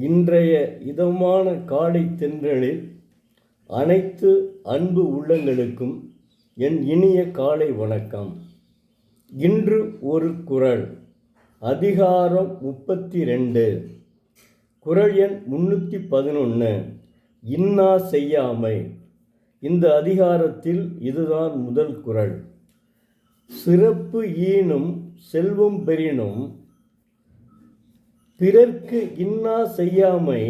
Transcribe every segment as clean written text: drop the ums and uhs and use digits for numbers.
இன்றைய இதமான காலை தென்றலில் அனைத்து அன்பு உள்ளங்களுக்கும் என் இனிய காலை வணக்கம். இன்று ஒரு குறள், அதிகாரம் 32, குறள் எண் 311, இன்னா செய்யாமை. இந்த அதிகாரத்தில் இதுதான் முதல் குறள். சிறப்பு ஈனும் செல்வம் பெறினும் பிறர்க்கு இன்னா செய்யாமை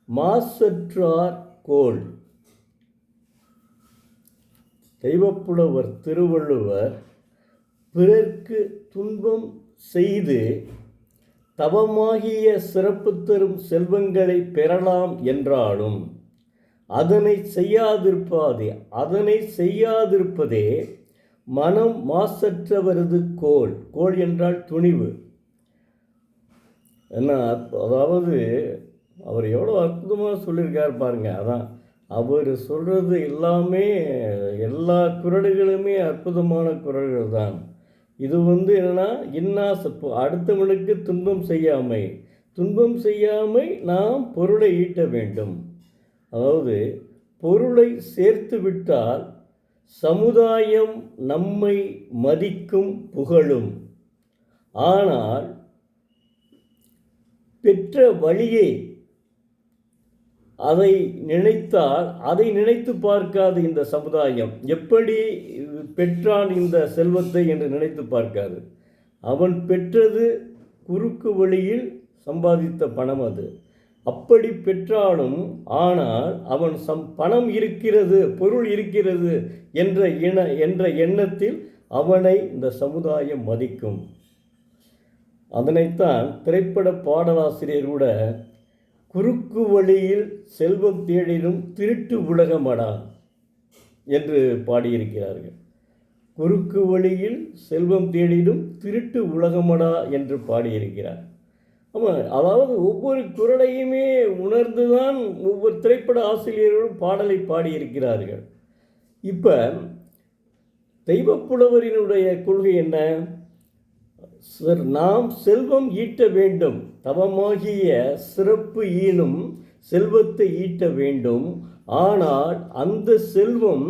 மாசற்றார் கோல். தெய்வப்புலவர் திருவள்ளுவர் பிறர்க்கு துன்பம் செய்து தவமாகிய சிறப்பு தரும் செல்வங்களை பெறலாம் என்றாலும் அதனை செய்யாதிருப்பதே மனம் மாசற்றவரது கோல். கோல் என்றால் துணிவு. என்ன அதாவது அவர் எவ்வளோ அற்புதமாக சொல்லியிருக்கார் பாருங்க. அதான் அவர் சொல்கிறது எல்லாமே, எல்லா குறள்களுமே அற்புதமான குறள்கள் தான். இது என்னென்னா, இன்னா அடுத்தவனுக்கு துன்பம் செய்யாமை நாம் பொருளை ஈட்ட வேண்டும். அதாவது பொருளை சேர்த்து விட்டால் சமுதாயம் நம்மை மதிக்கும் புகழும். ஆனால் பெற்ற வழியை அதை நினைத்து பார்க்காது இந்த சமுதாயம். எப்படி பெற்றான் இந்த செல்வத்தை என்று நினைத்து பார்க்காது. அவன் பெற்றது குறுக்கு வழியில் சம்பாதித்த பணம் அது. அப்படி பெற்றாலும் ஆனால் அவன் பணம் இருக்கிறது, பொருள் இருக்கிறது என்ற எண்ணத்தில் அவனை இந்த சமுதாயம் மதிக்கும். அதனைத்தான் திரைப்பட பாடலாசிரியர் கூட குறுக்கு வழியில் செல்வம் தேடினும் திருட்டு உலகமடா என்று பாடியிருக்கிறார்கள். குறுக்கு வழியில் செல்வம் தேடினும் திருட்டு உலகமடா என்று பாடியிருக்கிறார். ஆமாம், அதாவது ஒவ்வொரு குறளையுமே உணர்ந்துதான் ஒவ்வொரு திரைப்பட ஆசிரியர்களும் பாடலை பாடியிருக்கிறார்கள். இப்போ தெய்வப்புலவரினுடைய கொள்கை என்ன? நாம் செல்வம் ஈட்ட வேண்டும், தவமாகிய சிறப்பு ஈனும் செல்வத்தை ஈட்ட வேண்டும். ஆனால் அந்த செல்வம்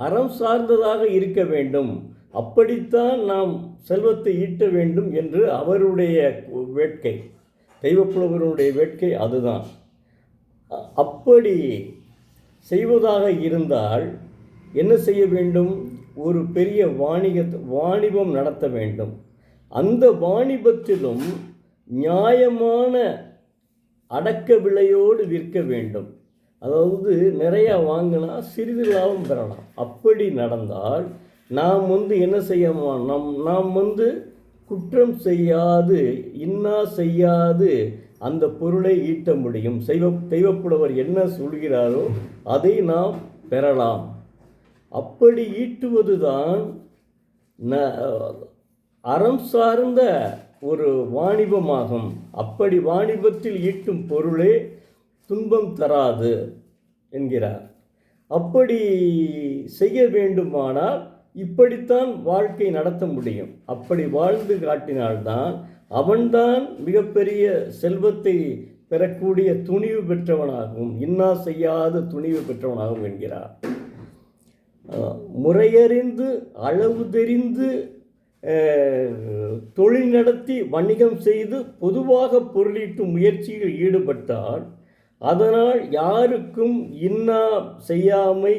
அறம் சார்ந்ததாக இருக்க வேண்டும். அப்படித்தான் நாம் செல்வத்தை ஈட்ட வேண்டும் என்று அவருடைய வேட்கை, தெய்வப்புலவருடைய வேட்கை அதுதான். அப்படி செய்வதாக இருந்தால் என்ன செய்ய வேண்டும்? ஒரு பெரிய வாணிபம் நடத்த வேண்டும். அந்த வாணிபத்திலும் நியாயமான அடக்க விலையோடு விற்க வேண்டும். அதாவது நிறையா வாங்கினா சிறிது லாபம் பெறலாம். அப்படி நடந்தால் நாம் என்ன செய்யலாம்? நாம் குற்றம் செய்யாது, இன்னா செய்யாது அந்த பொருளை ஈட்ட முடியும். தெய்வப்புலவர் என்ன சொல்கிறாரோ அதை நாம் பெறலாம். அப்படி ஈட்டுவதுதான் அறம் சார்ந்த ஒரு வாணிபமாகும். அப்படி வாணிபத்தில் ஈட்டும் பொருளே துன்பம் தராது என்கிறார். அப்படி செய்ய வேண்டுமானால் இப்படித்தான் வாழ்க்கை நடத்த முடியும். அப்படி வாழ்ந்து காட்டினால்தான் அவன்தான் மிகப்பெரிய செல்வத்தை பெறக்கூடிய துணிவு பெற்றவனாகவும், இன்னா செய்யாத துணிவு பெற்றவனாகவும் என்கிறார். முறையறிந்து அளவு தெரிந்து தொழில் நடத்தி வணிகம் செய்து பொதுவாக பொருளீட்டும் முயற்சியில் ஈடுபட்டால் அதனால் யாருக்கும் இன்னா செய்யாமை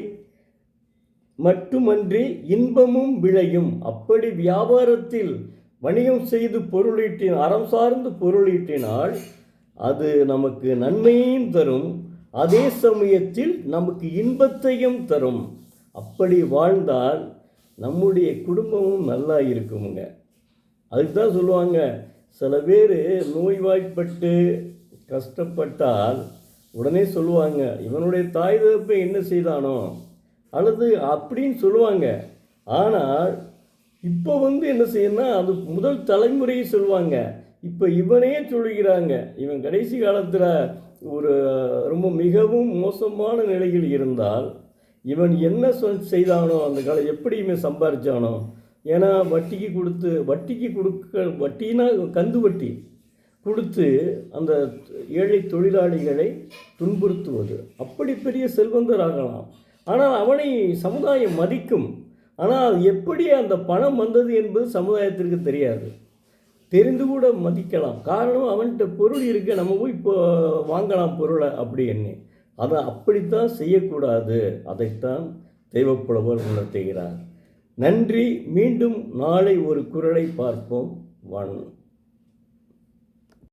மட்டுமன்றி இன்பமும் விளையும். அப்படி வியாபாரத்தில் வணிகம் செய்து அறம் சார்ந்து பொருளீட்டினால் அது நமக்கு நன்மையையும் தரும், அதே சமயத்தில் நமக்கு இன்பத்தையும் தரும். அப்படி வாழ்ந்தால் நம்முடைய குடும்பமும் நல்லா இருக்குமுங்க. அதுக்கு தான் சொல்லுவாங்க, சில பேர் நோய்வாய்ப்பட்டு கஷ்டப்பட்டால் உடனே சொல்லுவாங்க, இவனுடைய தாய் தகப்பை என்ன செய்தானோ அல்லது அப்படின்னு சொல்லுவாங்க. ஆனால் இப்போ என்ன செய்யணும்னா அது முதல் தலைமுறையை சொல்லுவாங்க. இப்போ இவனே சொல்லுகிறாங்க, இவன் கடைசி காலத்தில் ஒரு ரொம்ப மிகவும் மோசமான நிலையில் இருந்தால் இவன் என்ன செய்தானோ, அந்த காலம் எப்படி இவன் சம்பாதிச்சானோ. ஏன்னா வட்டினா கந்து வட்டி, கொடுத்து அந்த ஏழை தொழிலாளிகளை துன்புறுத்துவது. அப்படி பெரிய செல்வந்தராகலாம். ஆனால் அவனை சமுதாயம் மதிக்கும். ஆனால் எப்படி அந்த பணம் வந்தது என்பது சமுதாயத்திற்கு தெரியாது. தெரிந்து கூட மதிக்கலாம். காரணம், அவன்கிட்ட பொருள் இருக்குது, நம்ம போய் இப்போ வாங்கலாம் பொருளை அப்படி என்ன. அதை அப்படித்தான் செய்யக்கூடாது. அதைத்தான் தெய்வப்புலவர் உணர்த்துகிறார். நன்றி. மீண்டும் நாளை ஒரு குறளை பார்ப்போம்.